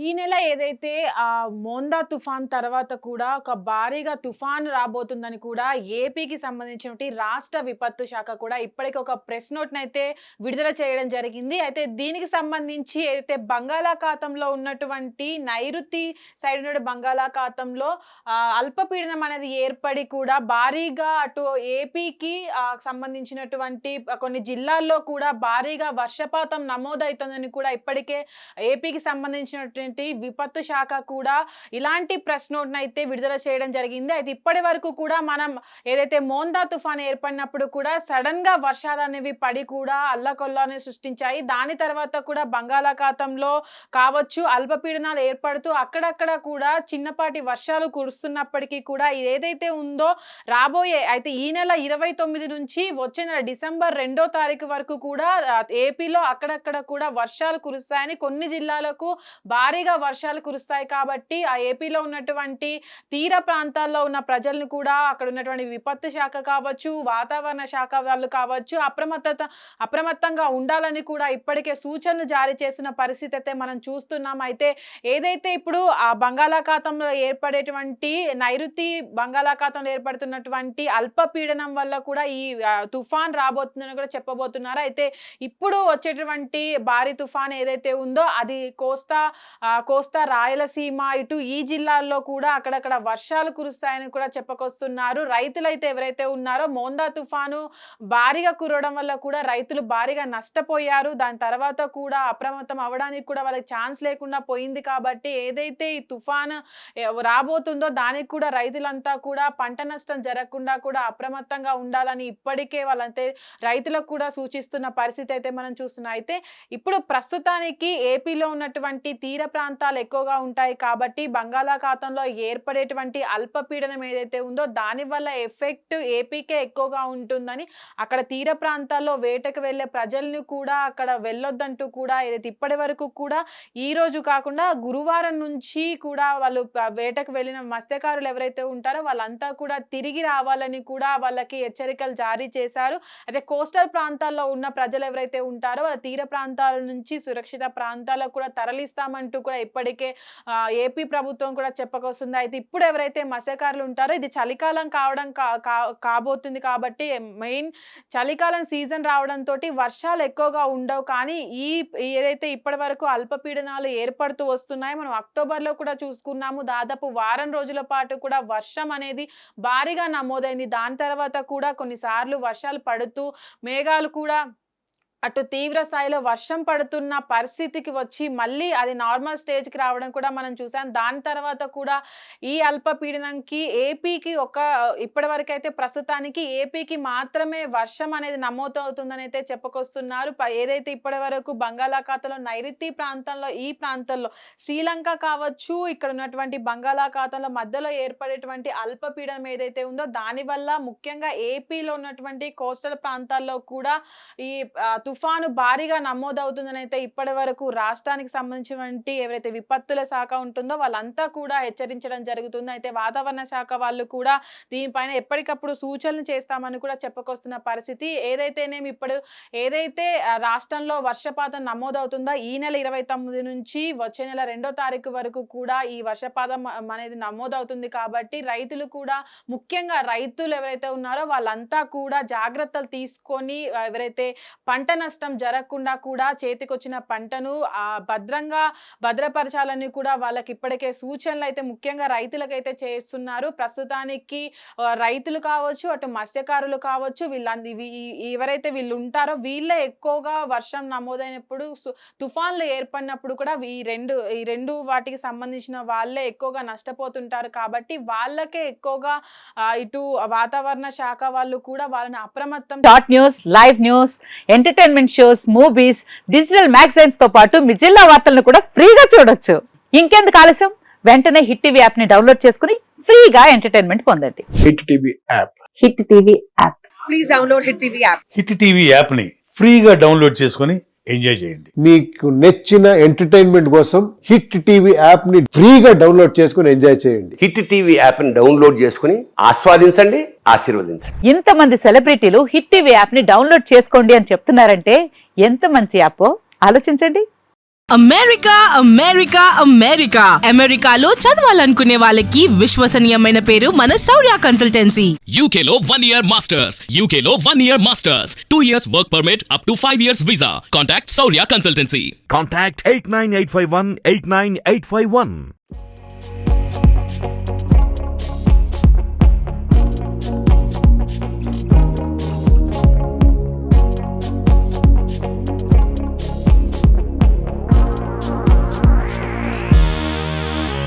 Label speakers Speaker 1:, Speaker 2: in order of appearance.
Speaker 1: ఈ నెల ఏదైతే మోందా తుఫాన్ తర్వాత కూడా ఒక భారీగా తుఫాన్ రాబోతుందని కూడా ఏపీకి సంబంధించినటువంటి రాష్ట్ర విపత్తు శాఖ కూడా ఇప్పటికి ఒక ప్రెస్ నోట్‌నైతే విడుదల చేయడం జరిగింది. అయితే దీనికి సంబంధించి ఏదైతే బంగాళాఖాతంలో ఉన్నటువంటి నైరుతి సైడ్ ఉన్న బంగాళాఖాతంలో అల్పపీడనం అనేది ఏర్పడి కూడా భారీగా అటు ఏపీకి సంబంధించినటువంటి కొన్ని జిల్లాల్లో కూడా భారీగా వర్షపాతం నమోదవుతుందని కూడా ఇప్పటికే ఏపీకి సంబంధించినటువంటి విపత్తు శాఖ కూడా ఇలాంటి ప్రెస్ నోట్ అయితే విడుదల చేయడం జరిగింది. అయితే ఇప్పటి వరకు కూడా మనం ఏదైతే మోందా తుఫాన్ ఏర్పడినప్పుడు కూడా సడన్ గా వర్షాలు అనేవి పడి కూడా అల్లకొల్లాన్ని సృష్టించాయి. దాని తర్వాత కూడా బంగాళాఖాతంలో కావచ్చు అల్పపీడనాలు ఏర్పడుతూ అక్కడక్కడ కూడా చిన్నపాటి వర్షాలు కురుస్తున్నప్పటికీ కూడా ఏదైతే ఉందో రాబోయే అయితే ఈ నెల 29 నుంచి వచ్చే నెల డిసెంబర్ 2వ తారీఖు వరకు కూడా ఏపీలో అక్కడక్కడ కూడా వర్షాలు కురుస్తాయని కొన్ని జిల్లాలకు భారీగా వర్షాలు కురుస్తాయి కాబట్టి ఆ ఏపీలో ఉన్నటువంటి తీర ప్రాంతాల్లో ఉన్న ప్రజలను కూడా అక్కడ ఉన్నటువంటి విపత్తు శాఖ కావచ్చు వాతావరణ శాఖ వాళ్ళు కావచ్చు అప్రమత్తంగా ఉండాలని కూడా ఇప్పటికే సూచనలు జారీ చేసిన పరిస్థితి అయితే మనం చూస్తున్నాం. అయితే ఏదైతే ఇప్పుడు ఆ బంగాళాఖాతంలో ఏర్పడేటువంటి నైరుతి బంగాళాఖాతంలో ఏర్పడుతున్నటువంటి అల్పపీడనం వల్ల కూడా ఈ తుఫాన్ రాబోతుందని కూడా చెప్పబోతున్నారు. అయితే ఇప్పుడు వచ్చేటువంటి భారీ తుఫాన్ ఏదైతే ఉందో అది కోస్తా రాయలసీమ ఇటు ఈ జిల్లాల్లో కూడా అక్కడక్కడ వర్షాలు కురుస్తాయని కూడా చెప్పుకొస్తున్నారు. రైతులైతే ఎవరైతే ఉన్నారో మోందా తుఫాను భారీగా కురవడం వల్ల కూడా రైతులు భారీగా నష్టపోయారు. దాని తర్వాత కూడా అప్రమత్తం అవ్వడానికి కూడా వాళ్ళకి ఛాన్స్ లేకుండా పోయింది. కాబట్టి ఏదైతే ఈ తుఫాను రాబోతుందో దానికి కూడా రైతులంతా కూడా పంట నష్టం జరగకుండా కూడా అప్రమత్తంగా ఉండాలని ఇప్పటికే వాళ్ళంతే రైతులకు కూడా సూచిస్తున్న పరిస్థితి అయితే మనం చూస్తున్నాం. అయితే ఇప్పుడు ప్రస్తుతానికి ఏపీలో ఉన్నటువంటి తీర ప్రాంతాలు ఎక్కువగా ఉంటాయి కాబట్టి బంగాళాఖాతంలో ఏర్పడేటువంటి అల్పపీడనం ఏదైతే ఉందో దాని వల్ల ఎఫెక్ట్ ఏపీకే ఎక్కువగా ఉంటుందని అక్కడ తీర ప్రాంతాల్లో వేటకు వెళ్లే ప్రజల్ని కూడా అక్కడ వెళ్ళొద్దంటూ కూడా ఏదైతే ఇప్పటి వరకు కూడా ఈ రోజు కాకుండా గురువారం నుంచి కూడా వాళ్ళు వేటకు వెళ్ళిన మత్స్యకారులు ఎవరైతే ఉంటారో వాళ్ళంతా కూడా తిరిగి రావాలని కూడా వాళ్ళకి హెచ్చరికలు జారీ చేశారు. అయితే కోస్టల్ ప్రాంతాల్లో ఉన్న ప్రజలు ఎవరైతే ఉంటారో వాళ్ళ తీర ప్రాంతాల నుంచి సురక్షిత ప్రాంతాలకు కూడా తరలిస్తామంటూ కూడా ఇప్పటికే ఏపీ ప్రభుత్వం కూడా చెప్పకొస్తుంది. అయితే ఇప్పుడు ఎవరైతే మత్స్యకారులు ఉంటారో ఇది చలికాలం కాబోతుంది కాబట్టి మెయిన్ చలికాలం సీజన్ రావడంతో వర్షాలు ఎక్కువగా ఉండవు. కానీ ఏదైతే ఇప్పటి వరకు అల్పపీడనాలు ఏర్పడుతూ వస్తున్నాయో మనం అక్టోబర్లో కూడా చూసుకున్నాము. దాదాపు వారం రోజుల పాటు కూడా వర్షం అనేది భారీగా నమోదైంది. దాని తర్వాత కూడా కొన్నిసార్లు వర్షాలు పడుతూ మేఘాలు కూడా అటు తీవ్ర స్థాయిలో వర్షం పడుతున్న పరిస్థితికి వచ్చి మళ్ళీ అది నార్మల్ స్టేజ్కి రావడం కూడా మనం చూసాం. దాని తర్వాత కూడా ఈ అల్పపీడనంకి ఏపీకి ఇప్పటి వరకు అయితే ప్రస్తుతానికి ఏపీకి మాత్రమే వర్షం అనేది నమోదవుతుందని అయితే చెప్పుకొస్తున్నారు. ఏదైతే ఇప్పటి వరకు బంగాళాఖాతంలో నైరుతి ప్రాంతంలో ఈ ప్రాంతంలో శ్రీలంక కావచ్చు ఇక్కడ ఉన్నటువంటి బంగాళాఖాతంలో మధ్యలో ఏర్పడేటువంటి అల్పపీడనం ఏదైతే ఉందో దానివల్ల ముఖ్యంగా ఏపీలో ఉన్నటువంటి కోస్టల్ ప్రాంతాల్లో కూడా ఈ తుఫాను భారీగా నమోదవుతుందని అయితే ఇప్పటి వరకు రాష్ట్రానికి సంబంధించినటువంటి ఎవరైతే విపత్తుల శాఖ ఉంటుందో వాళ్ళంతా కూడా హెచ్చరించడం జరుగుతుంది. అయితే వాతావరణ శాఖ వాళ్ళు కూడా దీనిపైన ఎప్పటికప్పుడు సూచనలు చేస్తామని కూడా చెప్పుకొస్తున్న పరిస్థితి. ఏదైతేనేమి ఇప్పుడు ఏదైతే రాష్ట్రంలో వర్షపాతం నమోదవుతుందో ఈ నెల 29 నుంచి వచ్చే నెల 2వ తారీఖు వరకు కూడా ఈ వర్షపాతం అనేది నమోదవుతుంది. కాబట్టి రైతులు కూడా ముఖ్యంగా రైతులు ఎవరైతే ఉన్నారో వాళ్ళంతా కూడా జాగ్రత్తలు తీసుకొని ఎవరైతే పంట నష్టం జరగకుండా కూడా చేతికొచ్చిన పంటను భద్రపరచాలని కూడా వాళ్ళకి ఇప్పటికే సూచనలు అయితే ముఖ్యంగా రైతులకైతే చేస్తున్నారు. ప్రస్తుతానికి రైతులు కావచ్చు అటు మత్స్యకారులు కావచ్చు ఎవరైతే వీళ్ళు ఉంటారో వీళ్ళే ఎక్కువగా వర్షం నమోదైనప్పుడు తుఫాన్లు ఏర్పడినప్పుడు కూడా ఈ రెండు వాటికి సంబంధించిన వాళ్ళే ఎక్కువగా నష్టపోతుంటారు. కాబట్టి వాళ్ళకే ఎక్కువగా ఇటు వాతావరణ శాఖ వాళ్ళు కూడా వాళ్ళని అప్రమత్తం
Speaker 2: short news live news entertainment shows movies digital magazines తో పాటు మీ జిల్లా వార్తలను కూడా ఫ్రీగా చూడొచ్చు. ఇంకెందుకు ఆలస్యం వెంటనే హిట్ టీవీ యాప్ ని డౌన్లోడ్ చేసుకుని ఫ్రీగా ఎంటర్టైన్మెంట్ పొందండి.
Speaker 3: Hit TV app
Speaker 2: please download hit TV app.
Speaker 3: Hit TV app ని ఫ్రీగా డౌన్లోడ్ చేసుకుని ఎంజాయ్ చేయండి.
Speaker 4: మీకు నచ్చిన ఎంటర్టైన్మెంట్ కోసం హిట్ టీవీ యాప్ ని ఫ్రీగా డౌన్లోడ్ చేసుకుని ఎంజాయ్ చేయండి.
Speaker 5: హిట్ టీవీ యాప్ ని డౌన్లోడ్ చేసుకుని ఆస్వాదించండి, ఆశీర్వదించండి.
Speaker 2: ఇంతమంది సెలబ్రిటీలు హిట్ టీవీ యాప్ ని డౌన్లోడ్ చేసుకోండి అని చెప్తున్నారంటే ఎంత మంచి యాప్ ఆలోచించండి.
Speaker 6: అమెరికా అమెరికా అమెరికా అమెరికాలో చదవాలనుకునే వాళ్ళకి విశ్వసనీయమైన పేరు మన శౌర్య కన్సల్టెన్సీ.
Speaker 7: UK లో 1 year masters. UK లో 1 year masters. 2 years work permit up to 5 years visa. Contact Saurya Consultancy.
Speaker 8: Contact 89851 89851.